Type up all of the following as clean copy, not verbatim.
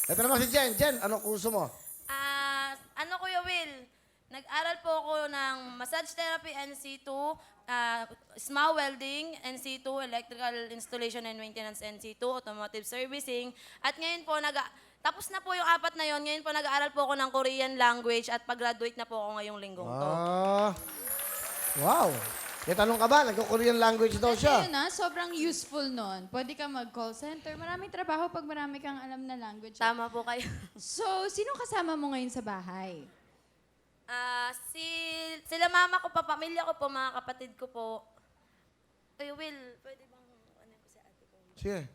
Ito naman si Jen. Jen, anong kurso mo? Kuya Will, nag-aral po ako ng massage therapy NC2, SMA welding NC2, electrical installation and maintenance NC2, automotive servicing. At ngayon po, tapos na po yung apat na yon. Ngayon po nag-aaral po ako ng Korean language at pag-graduate na po ako ngayong linggong to. Wow. May tanong ka ba? Nagko-Korean language daw siya. Ayun na, sobrang useful nun. Pwede ka mag-call center. Maraming trabaho pag marami kang alam na language. Tama po kayo. So, sino kasama mo ngayon sa bahay? Sila mama ko pa, pamilya ko po, mga kapatid ko po. Kuya Will, pwede bang ano ko si ate ko? Sige.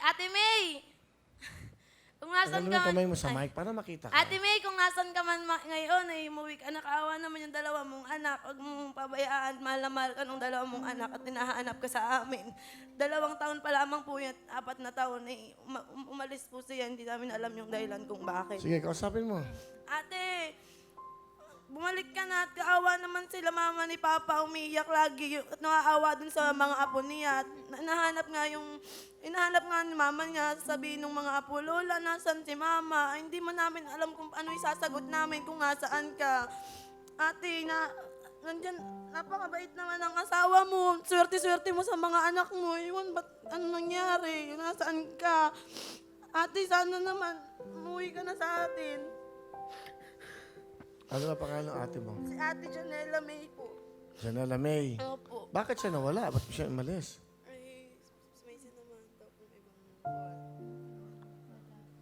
Ate May! Kung nasan Ano ka kamay mo sa mic para makita ka? Ate May, kung nasan ka man ngayon, ay umuwi ka, nakaawa naman yung dalawa mong anak. Huwag mong pabayaan, mahal na mahal ka ng dalawa mong anak at hinahanap ka sa amin. 2 taon pa lamang po yan, 4 na taon, eh, umalis po siya, hindi namin alam yung dahilan kung bakit. Sige, kausapin mo. Ate, bumalik ka na at kaawa naman sila mama ni Papa, umiiyak lagi at nakaawa dun sa mga apo niya. At hinahanap nga ni mama niya, sabihin ng mga apo, Lola, nasan si mama? Ay, hindi mo namin alam kung ano isasagot namin kung nasaan ka. Ate, nandyan, napakabait naman ang asawa mo. Swerte-swerte mo sa mga anak mo. Iwan, ba't ano nangyari? Nasaan ka? Ate, sana naman, umuwi ka na sa atin. Ano ba pangalan ng ate mo? Si Ate Janela May po. Janela May. Opo. Bakit siya nawala? Ba't siya umalis? Ay, may sinamahan daw kung ibang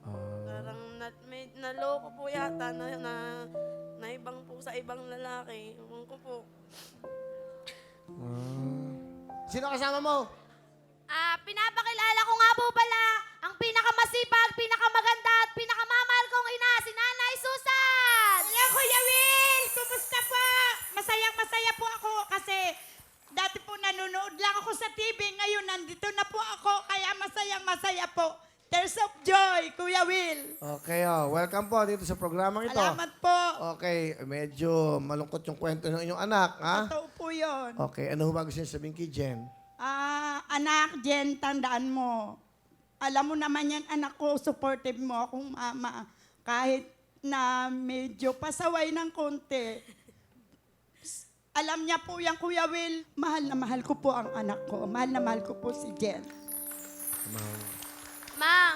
Ah, parang may naloko po yata na ibang po sa ibang lalaki. Ewan ko po. Sino kasama mo? Pinapakilala ko nga po pala ang pinakamasipag, pinakamaganda at pinakamamahal kong ina, si Nanay Susan! Hello, Kuya Will! Kumusta po? Masayang-masaya po ako kasi dati po nanonood lang ako sa TV. Ngayon, nandito na po ako kaya masayang-masaya po. Tears of joy, Kuya Will. Okay, welcome po dito sa programang ito. Salamat po. Okay, medyo malungkot yung kwento ng inyong anak, ha? Totoo po yun. Okay, ano ba gusto niyo sabihin kay Jen? Anak, Jen, tandaan mo. Alam mo naman yan, anak ko, supportive mo akong mama. Kahit na medyo pasaway ng konti. Alam niya po yan, Kuya Will. Mahal na mahal ko po ang anak ko. Mahal na mahal ko po si Jen. Mang,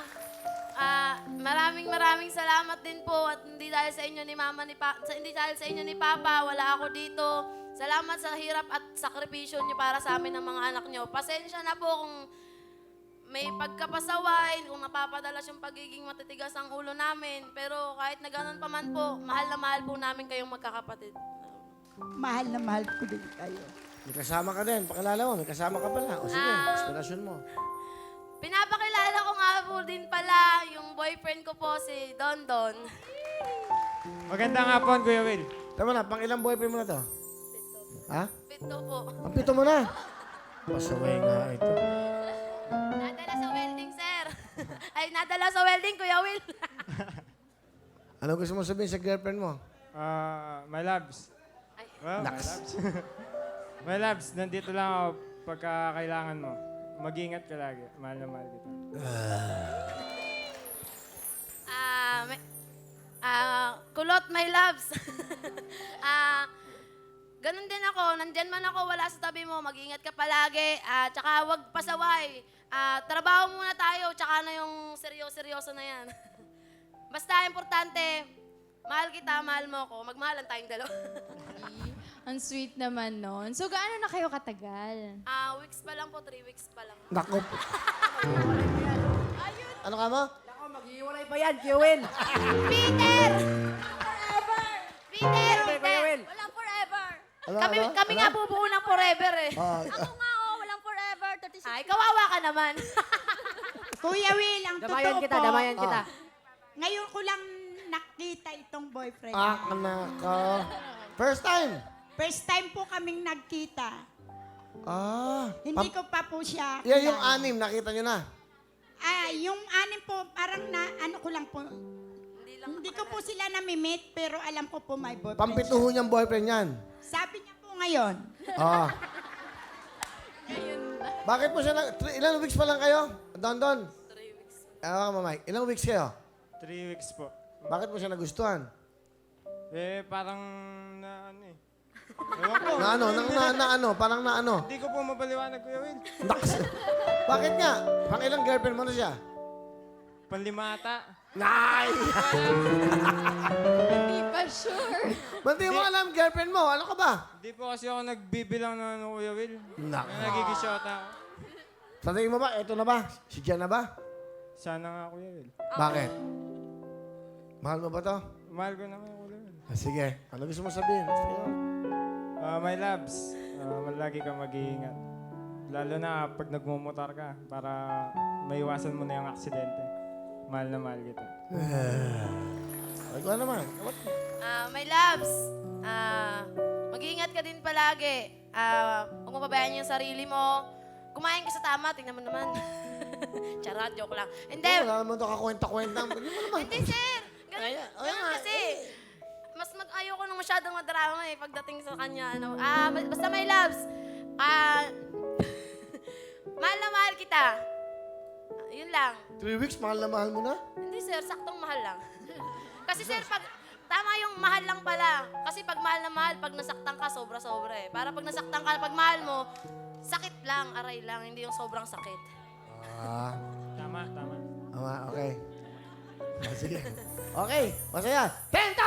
maraming salamat din po at hindi dahil sa inyo ni Mama hindi dahil sa inyo ni Papa, wala ako dito. Salamat sa hirap at sakripisyo niyo para sa amin ng mga anak niyo. Pasensya na po kung may pagkapasaway, kung napapadalas yung pagiging matitigas ang ulo namin. Pero kahit na ganun pa man po, mahal na mahal po namin kayong magkakapatid. Mahal na mahal ko din kayo. May kasama ka din. Pakilala mo, may kasama ka pala. O sige, inspirasyon mo. Pinapakilala ko nga po din pala yung boyfriend ko po, si Don Don. Magandang hapon, Kuya Will. Tama na, pang ilang boyfriend mo na to? Ha? Pito po. Ang pito mo na. Pasaway nga ito. Nadala sa welding, sir. Ay, nadala sa welding, Kuya Will. Ano gusto mo sabihin sa girlfriend mo? My loves. Ay. Well, my Naks. loves. My loves, nandito lang ako pagka kailangan mo. Mag-ingat ka lagi. Mahal na mahal kita. Kulot, my loves. Ganun din ako. Nandyan man ako, wala sa tabi mo. Mag-ingat ka palagi. Tsaka huwag pasaway. Trabaho muna tayo, tsaka na yung seryoso na yan. Basta importante, mahal kita, mahal mo ako. Magmahalan tayong dalawa. Ang sweet naman nun. So, gaano na kayo katagal? Weeks pa lang po, 3 weeks pa lang. Nako. Ano ka mo? Maghiwalay pa yan, Kiwin. Peter! Peter! Kuya Will. Walang forever. Ano, Kami ano? nga bubuo ng forever eh. Ah, Walang forever, 36. Ay, kawawa ka naman. Kuya Will, ang Damayan totoo kita, po. damayan kita. Ngayon ko lang nakita itong boyfriend. anak ko. First time? First time po kaming nagkita. Hindi ko pa po siya Yeah, yung kilala. 6, nakita nyo na. Yung 6 po, parang ano ko lang po. Hindi ko po sila nami-meet, pero alam ko po may boyfriend. Pampituho niyang boyfriend yan. Sabi niya po ngayon, Ah. Bakit mo siya ilang weeks pa lang kayo? Don? 3 weeks. Mike, ilang weeks kayo? 3 weeks po. Bakit mo siya nagustuhan? Parang na ano eh. Ewan ko. Parang na ano? Hindi ko po mapaliwanag, Kuya Will. Naks. Bakit nga? Pang ilang girlfriend mo na siya? Panlima ata. Nay! Hindi pa sure. Ba't di mo alam girlfriend mo? Ano ka ba? Hindi po kasi ako nagbibilang ng ano, Kuya Will. Nak. Nagigishota ako. Sa tingin mo ba, eto na ba? Si Jan na ba? Sana nga, Kuya Will. Bakit? Mahal mo ba to? Mahal ko naman, Kuya Will. Sige. Ano gusto mo sabihin? Sige. My loves, lagi kang mag-iingat. Lalo na pag nagmumotor ka para maiwasan mo na yung aksidente. Mahal na mahal kita. Ikaw naman. My loves, mag-iingat ka din palagi. Huwag mo pabayaan yung sarili mo. Kumain ka sa tama, tingnan mo naman. Charot, joke lang. Hindi, Wala naman ito kakwenta-kwenta. Ano mo naman? hindi sir. Ganun kasi. Ayoko nang masyadong madrama eh pagdating sa kanya. Basta my loves, mahal na mahal kita. Yun lang. 3 weeks, mahal na mahal mo na? Hindi sir, saktong mahal lang. Kasi sir, tama yung mahal lang pala. Kasi pag mahal na mahal, pag nasaktan ka, sobra-sobra eh. Para pag nasaktan ka, pag mahal mo, sakit lang, aray lang, hindi yung sobrang sakit. Tama. Okay. Sige. Okay, masaya. 10,000